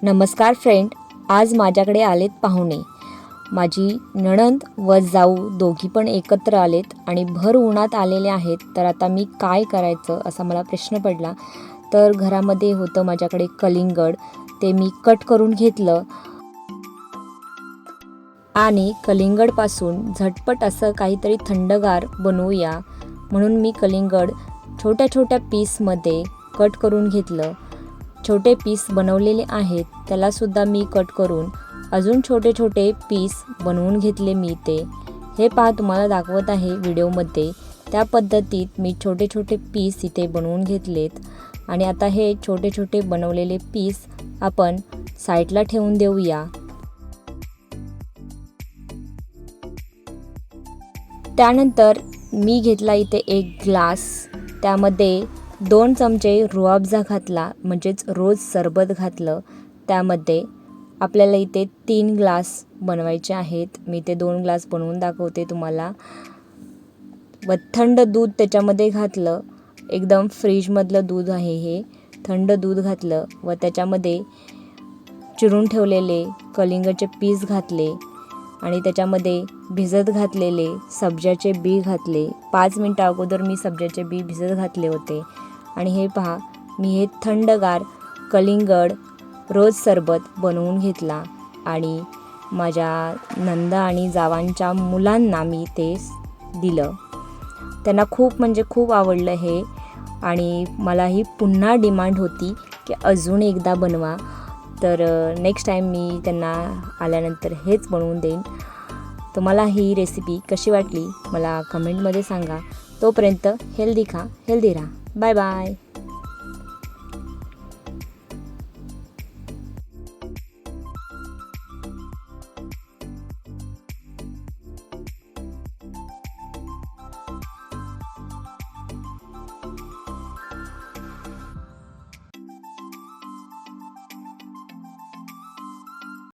नमस्कार फ्रेंड, आज माझ्याकडे आलेत पाहुणे. माझी नणंद व जाऊ दोघी पण एकत्र आलेत आणि भर उन्हात आलेले आहेत. तर आता मी काय करायचं असा मला प्रश्न पडला. तर घरामध्ये होतं माझ्याकडे कलिंगड, ते मी कट करून घेतलं आणि कलिंगडपासून झटपट असं काहीतरी थंडगार बनवूया म्हणून मी कलिंगड छोट्या छोट्या पीसमध्ये कट करून घेतलं. छोटे पीस बनवलेले आहेत, त्यालासुद्धा मी कट करून अजून छोटे छोटे पीस बनवून घेतले मी ते. हे पहा, तुम्हाला दाखवत आहे व्हिडिओमध्ये. त्या पद्धतीत मी छोटे छोटे पीस इथे बनवून घेतलेत आणि आता हे छोटे छोटे बनवलेले पीस आपण साईडला ठेवून देऊया. त्यानंतर मी घेतला इथे एक ग्लास, त्यामध्ये 2 चमचे रुअफजा घातला, म्हणजेच रोज सरबत घातलं. त्यामध्ये आपल्याला इथे 3 ग्लास बनवायचे आहेत. मी ते 2 ग्लास बनवून दाखवते तुम्हाला. व थंड दूध त्याच्यामध्ये घातलं, एकदम फ्रीजमधलं दूध आहे हे. थंड दूध घातलं व त्याच्यामध्ये चिरून ठेवलेले कलिंगडचे पीस घातले आणि त्याच्यामध्ये भिजत घातलेले सब्जाचे बी घातले. 5 मिनटं अगोदर मी सब्जाचे बी भिजत घातले होते. आणि हे पहा, मी हे थंडगार कलिंगड रोज सरबत बनवून घेतला आणि माझ्या नंदा आणि जावांच्या मुलांना मी ते दिलं. त्यांना खूप म्हणजे खूप आवडलं हे आणि मलाही पुन्हा डिमांड होती की अजून एकदा बनवा. तर नेक्स्ट टाईम मी त्यांना आल्यानंतर हेच बनवून देईन. तुम्हाला ही रेसिपी कशी वाटली मला कमेंटमध्ये सांगा. तोपर्यंत हेल्दी खा, हेल्दी राहा. Bye bye.